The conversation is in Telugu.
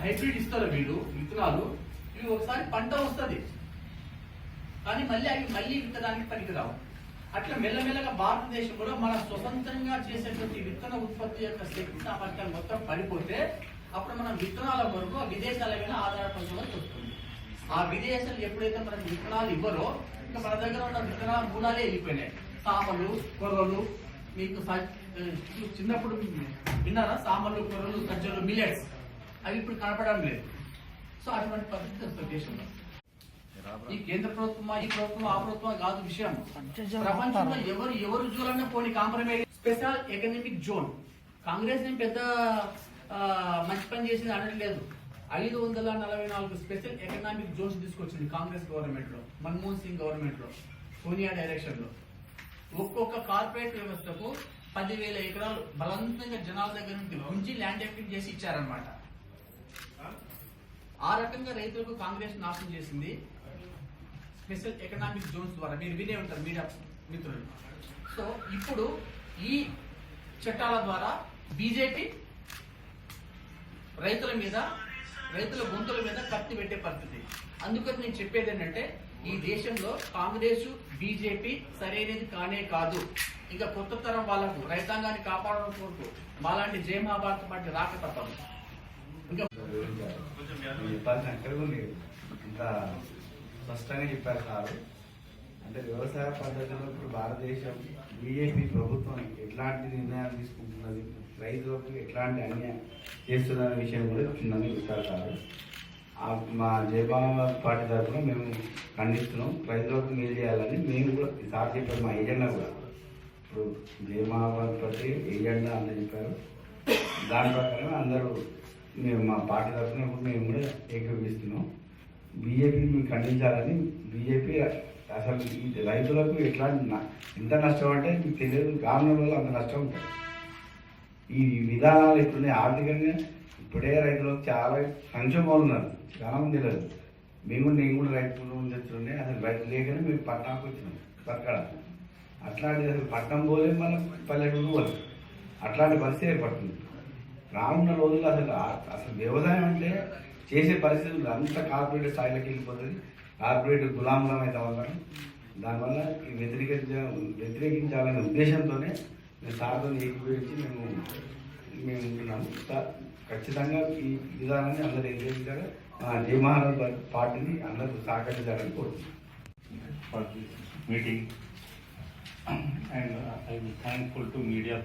హైబ్రిడ్ ఇస్తారు వీళ్ళు విత్తనాలు, ఇవి ఒకసారి పంట వస్తుంది కానీ మళ్ళీ విత్తనానికి పనికిరావు. అట్లా మెల్లమెల్లగా భారతదేశంలో మన స్వతంత్రంగా చేసేటువంటి విత్తన ఉత్పత్తి యొక్క శక్తి సామర్థ్యాలు మొత్తం పడిపోతే అప్పుడు మనం విత్తనాల వరకు విదేశాల మీద ఆధారపడాల్సి వస్తుంది. ఆ విదేశాలు ఎప్పుడైతే మనకు విత్తనాలు ఇవ్వరో ఇంకా మన దగ్గర ఉన్న విత్తనాల మూలాలే వెళ్ళిపోయినాయి. సామలు, కొర్రలు, మీకు చిన్నప్పుడు విన్నారా? సామలు, కొర్రలు, సజ్జలు, మిల్లెట్స్ అవి ఇప్పుడు కనపడడం లేదు. సో అటువంటి పద్ధతి వస్తుంది దేశంలో. ఈ కేంద్ర ప్రభుత్వం, ఈ ప్రభుత్వం, ఆ ప్రభుత్వం కాదు విషయం. ప్రపంచంలో ఎవరు జోలన్నా పోనీ compromise. Special economic zone Congress ని పెద్ద మంచి పని చేసింది అనట్లేదు. 544 స్పెషల్ ఎకనామిక్ జోన్స్ తీసుకొచ్చింది కాంగ్రెస్ గవర్నమెంట్ లో, మన్మోహన్ సింగ్ గవర్నమెంట్ లో, సోనియా డైరెక్షన్ లో. ఒక్కొక్క కార్పొరేట్ వ్యవస్థకు 10,000 ఎకరాలు బలవంతంగా జనాల దగ్గర నుంచి ల్యాండ్ ఎక్విట్ చేసి ఇచ్చారనమాట. ఆ రకంగా రైతులకు కాంగ్రెస్ నాశనం చేసింది స్పెషల్ ఎకనామిక్ జోన్స్ ద్వారా. మీరు వినే ఉంటారు మీడియా మిత్రులు. సో ఇప్పుడు ఈ చట్టాల ద్వారా బీజేపీ రైతుల గొంతుల మీద కత్తి పెట్టే పరిస్థితి. అందుకని నేను చెప్పేది ఏంటంటే ఈ దేశంలో కాంగ్రెస్, బీజేపీ సరైనది కానే కాదు. ఇంకా కొత్త తరం వాళ్ళకు రైతాంగాన్ని కాపాడడం కొరకు మాలాంటి జయ మహాభారత పార్టీ రాక తప్పదు. ఇంకా ఇంత స్పష్టంగా చెప్పారు సార్. అంటే వ్యవసాయ పద్ధతిలో ఇప్పుడు భారతదేశం బీజేపీ ప్రభుత్వం ఎట్లాంటి నిర్ణయాలు తీసుకుంటున్నది, రైతులకు ఎట్లాంటి అన్యాయం చేస్తున్న విషయం కూడా క్షుణ్ణంగా చెప్పారు సార్. మా జయబాబా పార్టీ తరఫున మేము ఖండిస్తున్నాం. రైతులకు మేలు చేయాలని మేము కూడా సార్ చెప్పారు. మా ఏజెండా కూడా ఇప్పుడు జయమహాబాద్ ఏజెండా అందరూ చెప్పారు. దాని ప్రకారం అందరూ మేము మా పార్టీ తరఫున మేము కూడా ఏకీభవిస్తున్నాం. బీజేపీని మేము ఖండించాలని. బీజేపీ అసలు ఈ రైతులకు ఎంత నష్టం అంటే మీకు తెలియదు. గ్రామీణ వల్ల అంత నష్టం ఉంటుంది. ఈ విధానాలు ఇప్పుడున్నాయి. ఆర్థికంగా ఇప్పుడే రైతులకు చాలా సంక్షోభాలు ఉన్నారు. చాలా మంది తెలియదు. నేను కూడా రైతు చెప్తుండే అసలు రైతు లేకనే మేము పట్టణానికి వచ్చినాం బతకడం. అట్లాంటిది అసలు పట్టణం పోలే మనం పల్లెటూరు పోలే. అట్లాంటి పరిస్థితి ఏర్పడుతుంది. రానున్న రోజుల్లో అసలు వ్యవసాయం అంటే చేసే పరిస్థితులు అంతా కార్పొరేట్ స్థాయిలోకి వెళ్ళిపోతుంది. కార్పొరేట్ గులాంలం అయితే అవ్వాలి. దానివల్ల వ్యతిరేకించాలనే ఉద్దేశంతోనే మేము సార్తో ఏకీభవించి మేము ఉంటున్నాము. ఖచ్చితంగా ఈ విధానాన్ని అందరూ వ్యతిరేకించాలి. జయమహారాజ్ పార్టీని అందరూ సహకరించాలని కోరుతున్నాం. Meeting and I will thankful to media.